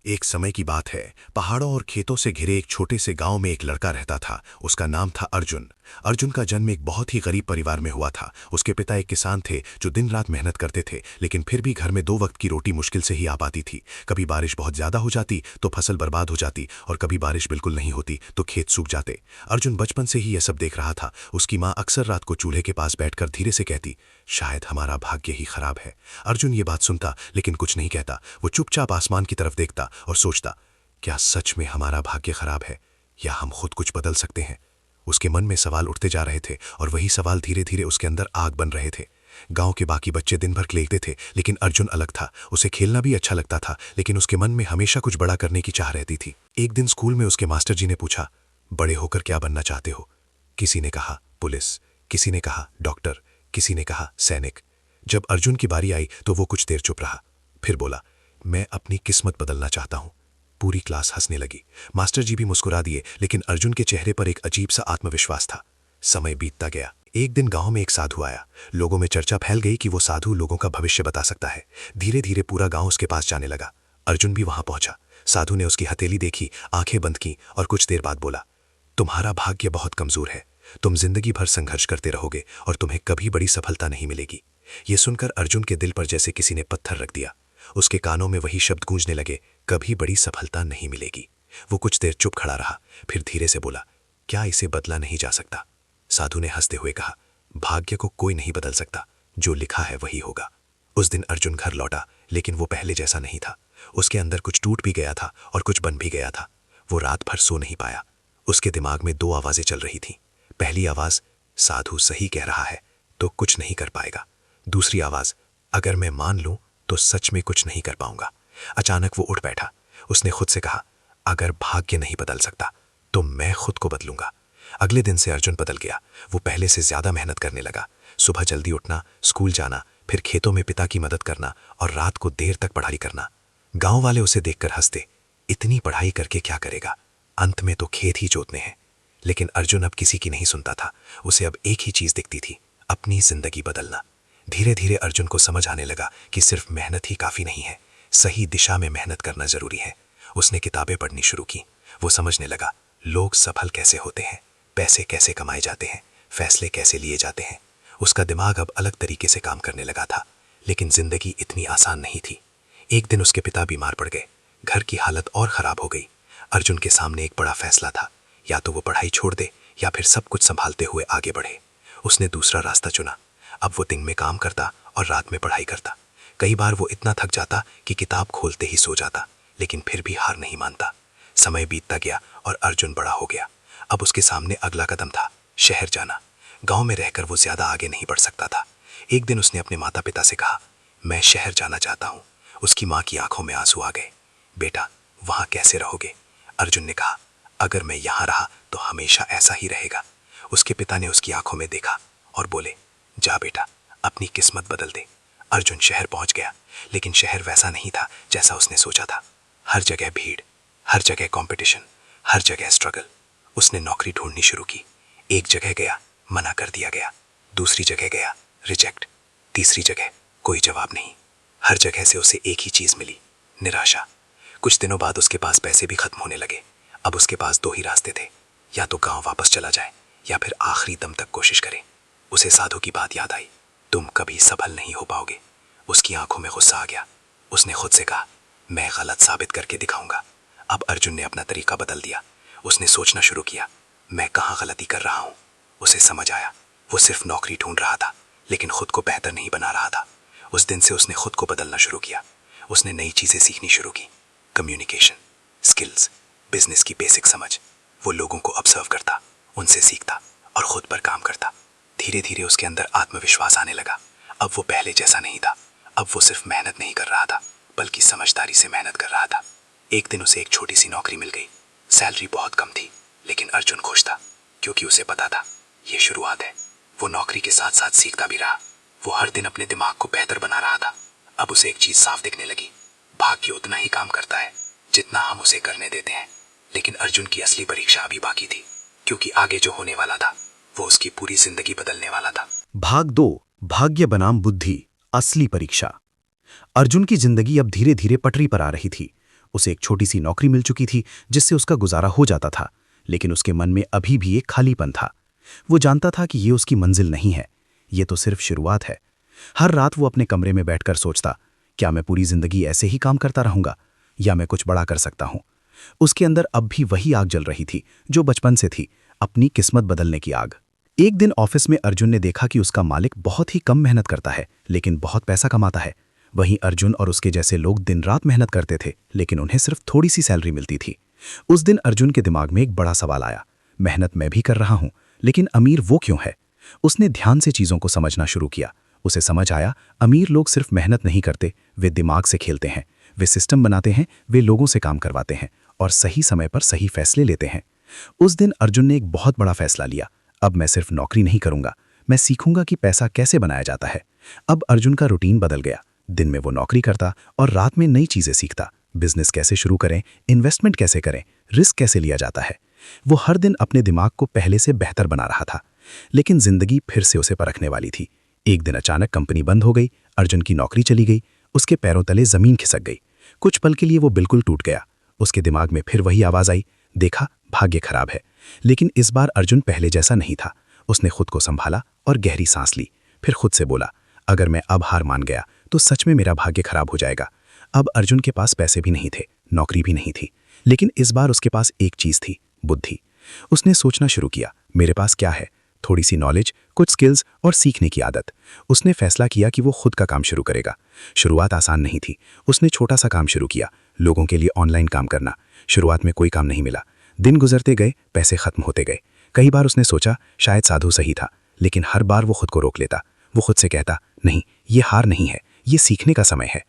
एक समय की बात है। पहाड़ों और खेतों से घिरे एक छोटे से गांव में एक लड़का रहता था। उसका नाम था अर्जुन। अर्जुन का जन्म एक बहुत ही गरीब परिवार में हुआ था। उसके पिता एक किसान थे जो दिन रात मेहनत करते थे, लेकिन फिर भी घर में 2 वक्त की रोटी मुश्किल से ही आ पाती थी। कभी बारिश बहुत ज्यादा हो जाती तो फसल बर्बाद हो जाती, और कभी बारिश बिल्कुल नहीं होती तो खेत सूख जाते। अर्जुन बचपन से ही यह सब देख रहा था। उसकी माँ अक्सर रात को चूल्हे के पास बैठकर धीरे से कहती, शायद हमारा भाग्य ही खराब है। अर्जुन ये बात सुनता लेकिन कुछ नहीं कहता। वो चुपचाप आसमान की तरफ देखता और सोचता, क्या सच में हमारा भाग्य खराब है या हम खुद कुछ बदल सकते हैं। उसके मन में सवाल उठते जा रहे थे और वही सवाल धीरे धीरे उसके अंदर आग बन रहे थे। गांव के बाकी बच्चे दिन भर खेलते थे, लेकिन अर्जुन अलग था। उसे खेलना भी अच्छा लगता था, लेकिन उसके मन में हमेशा कुछ बड़ा करने की चाह रहती थी। एक दिन स्कूल में उसके मास्टर जी ने पूछा, बड़े होकर क्या बनना चाहते हो? किसी ने कहा पुलिस, किसी ने कहा डॉक्टर, किसी ने कहा सैनिक। जब अर्जुन की बारी आई तो वो कुछ देर चुप रहा, फिर बोला, मैं अपनी किस्मत बदलना चाहता हूं। पूरी क्लास हंसने लगी। मास्टर जी भी मुस्कुरा दिए, लेकिन अर्जुन के चेहरे पर एक अजीब सा आत्मविश्वास था। समय बीतता गया। एक दिन गांव में एक साधु आया। लोगों में चर्चा फैल गई कि वो साधु लोगों का भविष्य बता सकता है। धीरे धीरे पूरा गांव उसके पास जाने लगा। अर्जुन भी वहां पहुंचा। साधु ने उसकी हथेली देखी, आंखें बंद की और कुछ देर बाद बोला, तुम्हारा भाग्य बहुत कमजोर है। तुम जिंदगी भर संघर्ष करते रहोगे और तुम्हें कभी बड़ी सफलता नहीं मिलेगी। ये सुनकर अर्जुन के दिल पर जैसे किसी ने पत्थर रख दिया। उसके कानों में वही शब्द गूंजने लगे, कभी बड़ी सफलता नहीं मिलेगी। वो कुछ देर चुप खड़ा रहा, फिर धीरे से बोला, क्या इसे बदला नहीं जा सकता? साधु ने हंसते हुए कहा, भाग्य को कोई नहीं बदल सकता, जो लिखा है वही होगा। उस दिन अर्जुन घर लौटा, लेकिन वो पहले जैसा नहीं था। उसके अंदर कुछ टूट भी गया था और कुछ बन भी गया था। वो रात भर सो नहीं पाया। उसके दिमाग में 2 आवाजें चल रही थीं। पहली आवाज, साधु सही कह रहा है तो कुछ नहीं कर पाएगा। दूसरी आवाज, अगर मैं मान लूं तो सच में कुछ नहीं कर पाऊंगा। अचानक वो उठ बैठा। उसने खुद से कहा, अगर भाग्य नहीं बदल सकता तो मैं खुद को बदलूंगा। अगले दिन से अर्जुन बदल गया। वो पहले से ज्यादा मेहनत करने लगा। सुबह जल्दी उठना, स्कूल जाना, फिर खेतों में पिता की मदद करना और रात को देर तक पढ़ाई करना। गांव वाले उसे देखकर हंसते, इतनी पढ़ाई करके क्या करेगा, अंत में तो खेत ही जोतने हैं। लेकिन अर्जुन अब किसी की नहीं सुनता था। उसे अब एक ही चीज दिखती थी, अपनी जिंदगी बदलना। धीरे धीरे अर्जुन को समझ आने लगा कि सिर्फ मेहनत ही काफी नहीं है, सही दिशा में मेहनत करना जरूरी है। उसने किताबें पढ़नी शुरू की। वो समझने लगा, लोग सफल कैसे होते हैं, पैसे कैसे कमाए जाते हैं, फैसले कैसे लिए जाते हैं। उसका दिमाग अब अलग तरीके से काम करने लगा था। लेकिन जिंदगी इतनी आसान नहीं थी। एक दिन उसके पिता बीमार पड़ गए। घर की हालत और खराब हो गई। अर्जुन के सामने एक बड़ा फैसला था, या तो वो पढ़ाई छोड़ दे या फिर सब कुछ संभालते हुए आगे बढ़े। उसने दूसरा रास्ता चुना। अब वो दिन में काम करता और रात में पढ़ाई करता। कई बार वो इतना थक जाता कि किताब खोलते ही सो जाता, लेकिन फिर भी हार नहीं मानता। समय बीतता गया और अर्जुन बड़ा हो गया। अब उसके सामने अगला कदम था, शहर जाना। गांव में रहकर वो ज्यादा आगे नहीं बढ़ सकता था। एक दिन उसने अपने माता पिता से कहा, मैं शहर जाना चाहता हूँ। उसकी माँ की आंखों में आंसू आ गए। बेटा, वहां कैसे रहोगे? अर्जुन ने कहा, अगर मैं यहां रहा तो हमेशा ऐसा ही रहेगा। उसके पिता ने उसकी आंखों में देखा और बोले, जा बेटा, अपनी किस्मत बदल दे। अर्जुन शहर पहुंच गया, लेकिन शहर वैसा नहीं था जैसा उसने सोचा था। हर जगह भीड़, हर जगह कंपटीशन, हर जगह स्ट्रगल। उसने नौकरी ढूंढनी शुरू की। एक जगह गया, मना कर दिया गया। दूसरी जगह गया, रिजेक्ट। तीसरी जगह कोई जवाब नहीं। हर जगह से उसे एक ही चीज मिली, निराशा। कुछ दिनों बाद उसके पास पैसे भी खत्म होने लगे। अब उसके पास 2 ही रास्ते थे, या तो गांव वापस चला जाए या फिर आखिरी दम तक कोशिश करे। उसे साधु की बात याद आई, तुम कभी सफल नहीं हो पाओगे। उसकी आंखों में गुस्सा आ गया। उसने खुद से कहा, मैं गलत साबित करके दिखाऊंगा। अब अर्जुन ने अपना तरीका बदल दिया। उसने सोचना शुरू किया, मैं कहाँ गलती कर रहा हूं। उसे समझ आया, वो सिर्फ नौकरी ढूंढ रहा था, लेकिन खुद को बेहतर नहीं बना रहा था। उस दिन से उसने खुद को बदलना शुरू किया। उसने नई चीजें सीखनी शुरू की, कम्युनिकेशन स्किल्स, बिजनेस की बेसिक समझ। वो लोगों को ऑब्जर्व करता, उनसे सीखता और खुद पर काम करता। धीरे धीरे उसके अंदर आत्मविश्वास आने लगा। अब वो पहले जैसा नहीं था। अब वो सिर्फ मेहनत नहीं कर रहा था, बल्कि समझदारी से मेहनत कर रहा था। एक दिन उसे एक छोटी सी नौकरी मिल गई। सैलरी बहुत कम थी, लेकिन अर्जुन खुश था, क्योंकि उसे पता था ये शुरुआत है। वो नौकरी के साथ साथ सीखता भी रहा। वो हर दिन अपने दिमाग को बेहतर बना रहा था। अब उसे एक चीज साफ दिखने लगी, भाग्य उतना ही काम करता है जितना हम उसे करने देते हैं। लेकिन अर्जुन की असली परीक्षा अभी बाकी थी, क्योंकि आगे जो होने वाला था वो उसकी पूरी जिंदगी बदलने वाला था। भाग 2, भाग्य बनाम बुद्धि, असली परीक्षा। अर्जुन की जिंदगी अब धीरे धीरे पटरी पर आ रही थी। उसे एक छोटी सी नौकरी मिल चुकी थी जिससे उसका गुजारा हो जाता था, लेकिन उसके मन में अभी भी एक खालीपन था। वो जानता था कि ये उसकी मंजिल नहीं है, ये तो सिर्फ शुरुआत है। हर रात वो अपने कमरे में बैठकर सोचता, क्या मैं पूरी जिंदगी ऐसे ही काम करता रहूंगा या मैं कुछ बड़ा कर सकता हूं। उसके अंदर अब भी वही आग जल रही थी जो बचपन से थी, अपनी किस्मत बदलने की आग। एक दिन ऑफिस में अर्जुन ने देखा कि उसका मालिक बहुत ही कम मेहनत करता है लेकिन बहुत पैसा कमाता है। वहीं अर्जुन और उसके जैसे लोग दिन रात मेहनत करते थे लेकिन उन्हें सिर्फ थोड़ी सी सैलरी मिलती थी। उस दिन अर्जुन के दिमाग में एक बड़ा सवाल आया, मेहनत मैं भी कर रहा हूं लेकिन अमीर वो क्यों है। उसने ध्यान से चीजों को समझना शुरू किया। उसे समझ आया, अमीर लोग सिर्फ मेहनत नहीं करते, वे दिमाग से खेलते हैं, वे सिस्टम बनाते हैं, वे लोगों से काम करवाते हैं और सही समय पर सही फैसले लेते हैं। उस दिन अर्जुन ने एक बहुत बड़ा फैसला लिया, अब मैं सिर्फ नौकरी नहीं करूंगा, मैं सीखूंगा कि पैसा कैसे बनाया जाता है। अब अर्जुन का रूटीन बदल गया। दिन में वो नौकरी करता और रात में नई चीजें सीखता, बिजनेस कैसे शुरू करें, इन्वेस्टमेंट कैसे करें, रिस्क कैसे लिया जाता है। वो हर दिन अपने दिमाग को पहले से बेहतर बना रहा था। लेकिन जिंदगी फिर से उसे परखने वाली थी। एक दिन अचानक कंपनी बंद हो गई, अर्जुन की नौकरी चली गई, उसके पैरों तले जमीन खिसक गई। कुछ पल के लिए वो बिल्कुल टूट गया। उसके दिमाग में फिर वही आवाज आई, देखा भाग्य खराब है। लेकिन इस बार अर्जुन पहले जैसा नहीं था। उसने खुद को संभाला और गहरी सांस ली, फिर खुद से बोला, अगर मैं अब हार मान गया तो सच में मेरा भाग्य खराब हो जाएगा। अब अर्जुन के पास पैसे भी नहीं थे, नौकरी भी नहीं थी, लेकिन इस बार उसके पास एक चीज थी, बुद्धि। उसने सोचना शुरू किया, मेरे पास क्या है, थोड़ी सी नॉलेज, कुछ स्किल्स और सीखने की आदत। उसने फैसला किया कि वो खुद का काम शुरू करेगा। शुरुआत आसान नहीं थी। उसने छोटा सा काम शुरू किया, लोगों के लिए ऑनलाइन काम करना। शुरुआत में कोई काम नहीं मिला, दिन गुजरते गए, पैसे खत्म होते गए। कई बार उसने सोचा शायद साधु सही था, लेकिन हर बार वो खुद को रोक लेता। वो खुद से कहता, नहीं, ये हार नहीं है, ये सीखने का समय है।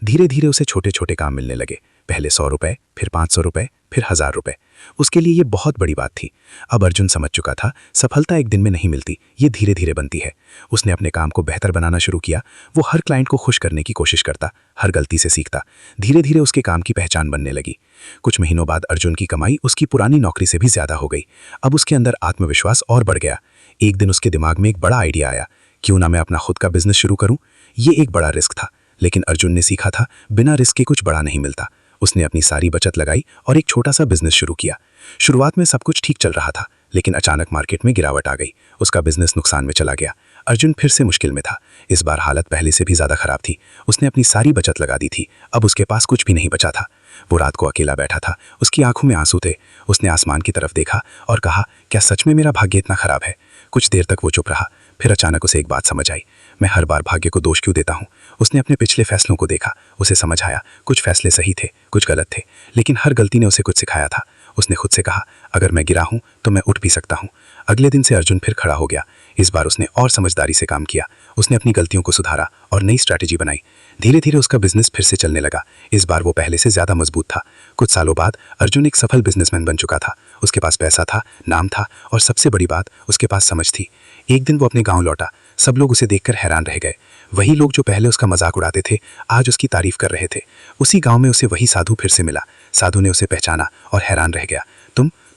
धीरे धीरे उसे छोटे छोटे काम मिलने लगे, पहले 100 रुपए, फिर 500 रुपए, फिर 1000 रुपए। उसके लिए ये बहुत बड़ी बात थी। अब अर्जुन समझ चुका था, सफलता एक दिन में नहीं मिलती, ये धीरे धीरे बनती है। उसने अपने काम को बेहतर बनाना शुरू किया। वो हर क्लाइंट को खुश करने की कोशिश करता, हर गलती से सीखता। धीरे धीरे उसके काम की पहचान बनने लगी। कुछ महीनों बाद अर्जुन की कमाई उसकी पुरानी नौकरी से भी ज्यादा हो गई। अब उसके अंदर आत्मविश्वास और बढ़ गया। एक दिन उसके दिमाग में एक बड़ा आइडिया आया, क्यों ना मैं अपना खुद का बिजनेस शुरू करूं। ये एक बड़ा रिस्क था, लेकिन अर्जुन ने सीखा था, बिना रिस्क के कुछ बड़ा नहीं मिलता। उसने अपनी सारी बचत लगाई और एक छोटा सा बिजनेस शुरू किया। शुरुआत में सब कुछ ठीक चल रहा था, लेकिन अचानक मार्केट में गिरावट आ गई। उसका बिजनेस नुकसान में चला गया। अर्जुन फिर से मुश्किल में था। इस बार हालत पहले से भी ज्यादा खराब थी। उसने अपनी सारी बचत लगा दी थी, अब उसके पास कुछ भी नहीं बचा था। वो रात को अकेला बैठा था, उसकी आंखों में आंसू थे। उसने आसमान की तरफ देखा और कहा, क्या सच में मेरा भाग्य इतना खराब है। कुछ देर तक वो चुप रहा, फिर अचानक उसे एक बात समझ आई, मैं हर बार भाग्य को दोष क्यों देता हूँ। उसने अपने पिछले फैसलों को देखा, उसे समझ आया, कुछ फैसले सही थे, कुछ गलत थे, लेकिन हर गलती ने उसे कुछ सिखाया था। उसने खुद से कहा, अगर मैं गिरा हूं तो मैं उठ भी सकता हूं। अगले दिन से अर्जुन फिर खड़ा हो गया। इस बार उसने और समझदारी से काम किया। उसने अपनी गलतियों को सुधारा और नई स्ट्रैटेजी बनाई। धीरे धीरे उसका बिजनेस फिर से चलने लगा। इस बार वो पहले से ज्यादा मजबूत था। कुछ सालों बाद अर्जुन एक सफल बिजनेसमैन बन चुका था। उसके पास पैसा था, नाम था और सबसे बड़ी बात, उसके पास समझ थी। एक दिन वो अपने गाँव लौटा। सब लोग उसे देखकर हैरान रह गए। वही लोग जो पहले उसका मजाक उड़ाते थे, आज उसकी तारीफ कर रहे थे। उसी गांव में उसे वही साधु फिर से मिला। साधु ने उसे पहचाना और हैरान रह गया,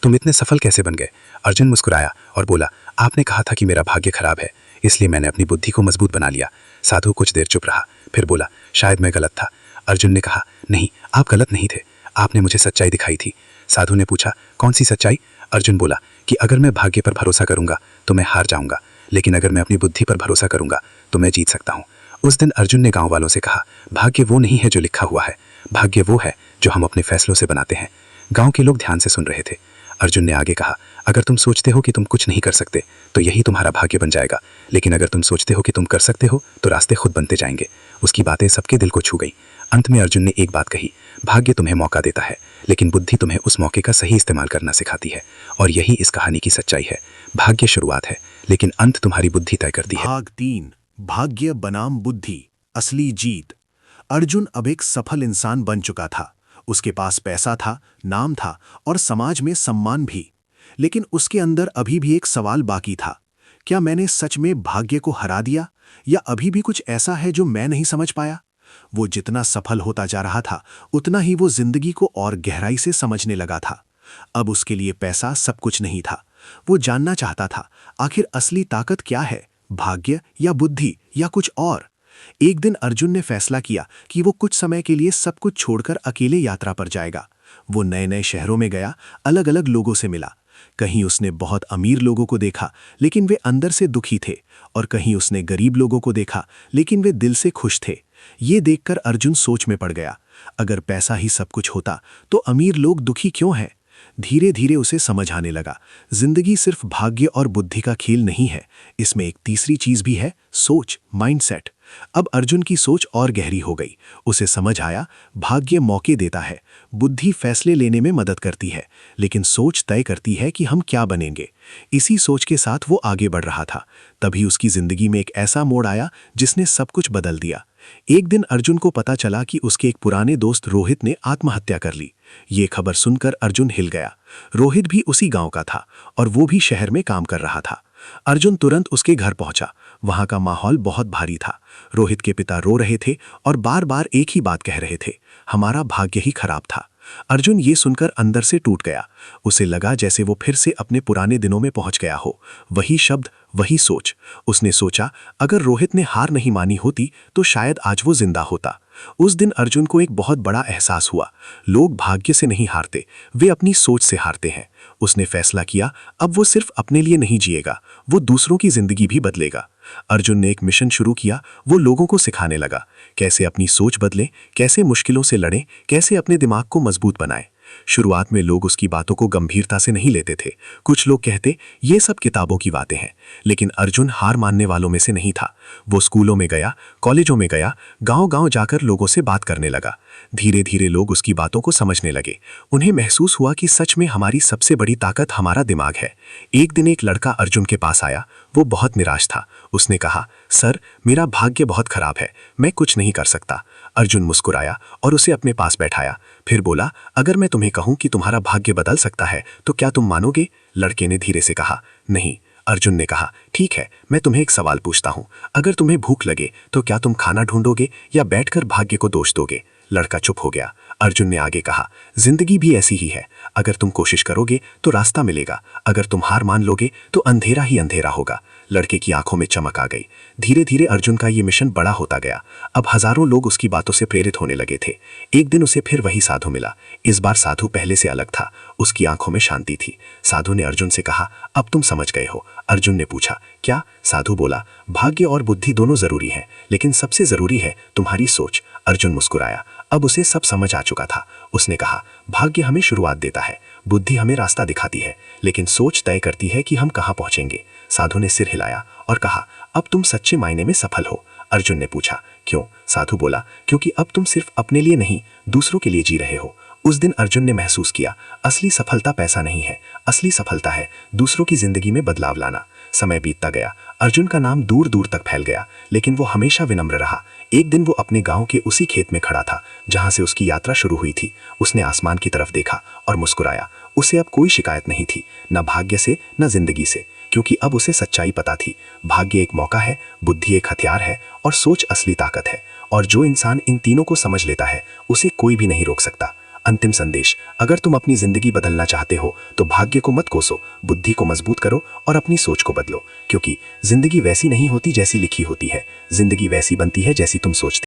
तुम इतने सफल कैसे बन गए। अर्जुन मुस्कुराया और बोला, आपने कहा था कि मेरा भाग्य खराब है, इसलिए मैंने अपनी बुद्धि को मजबूत बना लिया। साधु कुछ देर चुप रहा, फिर बोला, शायद मैं गलत था। अर्जुन ने कहा, नहीं, आप गलत नहीं थे, आपने मुझे सच्चाई दिखाई थी। साधु ने पूछा, कौन सी सच्चाई। अर्जुन बोला कि अगर मैं भाग्य पर भरोसा करूंगा तो मैं हार जाऊंगा, लेकिन अगर मैं अपनी बुद्धि पर भरोसा करूंगा तो मैं जीत सकता हूं। उस दिन अर्जुन ने गांव वालों से कहा, भाग्य वो नहीं है जो लिखा हुआ है, भाग्य वो है जो हम अपने फैसलों से बनाते हैं। गांव के लोग ध्यान से सुन रहे थे। अर्जुन ने आगे कहा, अगर तुम सोचते हो कि तुम कुछ नहीं कर सकते तो यही तुम्हारा भाग्य बन जाएगा, लेकिन अगर तुम सोचते हो कि तुम कर सकते हो तो रास्ते खुद बनते जाएंगे। उसकी बातें सबके दिल को छू गई। अंत में अर्जुन ने एक बात कही, भाग्य तुम्हें मौका देता है, लेकिन बुद्धि तुम्हें उस मौके का सही इस्तेमाल करना सिखाती है। और यही इस कहानी की सच्चाई है। भाग्य शुरुआत है, लेकिन अंत तुम्हारी बुद्धि तय करती है। भाग 3, भाग्य बनाम बुद्धि, असली जीत। अर्जुन अब एक सफल इंसान बन चुका था। उसके पास पैसा था, नाम था और समाज में सम्मान भी। लेकिन उसके अंदर अभी भी एक सवाल बाकी था, क्या मैंने सच में भाग्य को हरा दिया, या अभी भी कुछ ऐसा है जो मैं नहीं समझ पाया। वो जितना सफल होता जा रहा था, उतना ही वो जिंदगी को और गहराई से समझने लगा था। अब उसके लिए पैसा सब कुछ नहीं था। वो जानना चाहता था, आखिर असली ताकत क्या है, भाग्य या बुद्धि या कुछ और। एक दिन अर्जुन ने फैसला किया कि वो कुछ समय के लिए सब कुछ छोड़कर अकेले यात्रा पर जाएगा। वो नए नए शहरों में गया, अलग अलग लोगों से मिला। कहीं उसने बहुत अमीर लोगों को देखा, लेकिन वे अंदर से दुखी थे, और कहीं उसने गरीब लोगों को देखा, लेकिन वे दिल से खुश थे। ये देखकर अर्जुन सोच में पड़ गया, अगर पैसा ही सब कुछ होता तो अमीर लोग दुखी क्यों हैं? धीरे धीरे उसे समझ आने लगा, जिंदगी सिर्फ भाग्य और बुद्धि का खेल नहीं है, इसमें एक तीसरी चीज भी है, सोच, माइंडसेट। अब अर्जुन की सोच और गहरी हो गई। उसे समझ आया, भाग्य मौके देता है, बुद्धि फैसले लेने में मदद करती है, लेकिन सोच तय करती है कि हम क्या बनेंगे। इसी सोच के साथ वो आगे बढ़ रहा था। तभी उसकी जिंदगी में एक ऐसा मोड़ आया जिसने सब कुछ बदल दिया। एक दिन अर्जुन को पता चला कि उसके एक पुराने दोस्त रोहित ने आत्महत्या कर ली। ये खबर सुनकर अर्जुन हिल गया। रोहित भी उसी गांव का था और वो भी शहर में काम कर रहा था। अर्जुन तुरंत उसके घर पहुंचा। वहां का माहौल बहुत भारी था। रोहित के पिता रो रहे थे और बार बार एक ही बात कह रहे थे, हमारा भाग्य ही खराब था। अर्जुन ये सुनकर अंदर से टूट गया। उसे लगा जैसे वो फिर से अपने पुराने दिनों में पहुंच गया हो। वही शब्द, वही सोच। उसने सोचा, अगर रोहित ने हार नहीं मानी होती तो शायद आज वो जिंदा होता। उस दिन अर्जुन को एक बहुत बड़ा एहसास हुआ, लोग भाग्य से नहीं हारते, वे अपनी सोच से हारते हैं। उसने फैसला किया, अब वो सिर्फ अपने लिए नहीं जिएगा, वो दूसरों की जिंदगी भी बदलेगा। अर्जुन ने एक मिशन शुरू किया। वो लोगों को सिखाने लगा कैसे अपनी सोच बदलें, कैसे मुश्किलों से लड़ें, कैसे अपने दिमाग को मजबूत बनाएं। शुरुआत में लोग उसकी बातों को गंभीरता से नहीं लेते थे। कुछ लोग कहते, ये सब किताबों की बातें हैं। लेकिन अर्जुन हार मानने वालों में से नहीं था। वो स्कूलों में गया, कॉलेजों में गया, गांव-गांव जाकर लोगों से बात करने लगा। धीरे धीरे लोग उसकी बातों को समझने लगे। उन्हें महसूस हुआ कि सच में हमारी सबसे बड़ी ताकत हमारा दिमाग है। एक दिन एक लड़का अर्जुन के पास आया। वो बहुत निराश था। उसने कहा, सर, मेरा भाग्य बहुत खराब है, मैं कुछ नहीं कर सकता। अर्जुन मुस्कुराया और उसे अपने पास बैठाया। फिर बोला, अगर मैं तुम्हें कहूं कि तुम्हारा भाग्य बदल सकता है तो क्या तुम मानोगे? लड़के ने धीरे से कहा, नहीं। अर्जुन ने कहा, ठीक है, मैं तुम्हें एक सवाल पूछता हूं, अगर तुम्हें भूख लगे तो क्या तुम खाना ढूंढोगे या बैठकर भाग्य को दोष दोगे? लड़का चुप हो गया। अर्जुन ने आगे कहा, जिंदगी भी ऐसी ही है, अगर तुम कोशिश करोगे तो रास्ता मिलेगा, अगर तुम हार मान लोगे तो अंधेरा ही अंधेरा होगा। लड़के की आंखों में चमक आ गई। धीरे धीरे अर्जुन का ये मिशन बड़ा होता गया। अब हजारों लोग उसकी बातों से प्रेरित होने लगे थे। एक दिन उसे फिर वही साधु मिला। इस बार साधु पहले से अलग था। उसकी आंखों में शांति थी। साधु ने अर्जुन से कहा, अब तुम समझ गए हो? अर्जुन ने पूछा, क्या? साधु बोला, भाग्य और बुद्धि दोनों जरूरी हैं, लेकिन सबसे जरूरी है तुम्हारी सोच। अर्जुन मुस्कुराया। अब उसे सब समझ आ चुका था। उसने कहा, भाग्य हमें शुरुआत देता है, बुद्धि हमें रास्ता दिखाती है, लेकिन सोच तय करती है कि हम कहां पहुंचेंगे। साधु ने सिर हिलाया और कहा, अब तुम सच्चे मायने में सफल हो। अर्जुन ने पूछा, क्यों? साधु बोला, क्योंकि अब तुम सिर्फ अपने लिए नहीं, दूसरों के लिए जी रहे हो। उस दिन अर्जुन ने महसूस किया, असली सफलता पैसा नहीं है, असली सफलता है दूसरों की जिंदगी में बदलाव लाना। समय बीतता गया। अर्जुन का नाम दूर दूर तक फैल गया, लेकिन वो हमेशा विनम्र रहा। एक दिन वो अपने गांव के उसी खेत में खड़ा था जहां से उसकी यात्रा शुरू हुई थी। उसने आसमान की तरफ देखा और मुस्कुराया। उसे अब कोई शिकायत नहीं थी, न भाग्य से न जिंदगी से, क्योंकि अब उसे सच्चाई पता थी। भाग्य एक मौका है, बुद्धि एक हथियार है और सोच असली ताकत है। और जो इंसान इन तीनों को समझ लेता है, उसे कोई भी नहीं रोक सकता। अंतिम संदेश, अगर तुम अपनी जिंदगी बदलना चाहते हो तो भाग्य को मत कोसो, बुद्धि को मजबूत करो और अपनी सोच को बदलो, क्योंकि जिंदगी वैसी नहीं होती जैसी लिखी होती है, जिंदगी वैसी बनती है जैसी तुम सोचते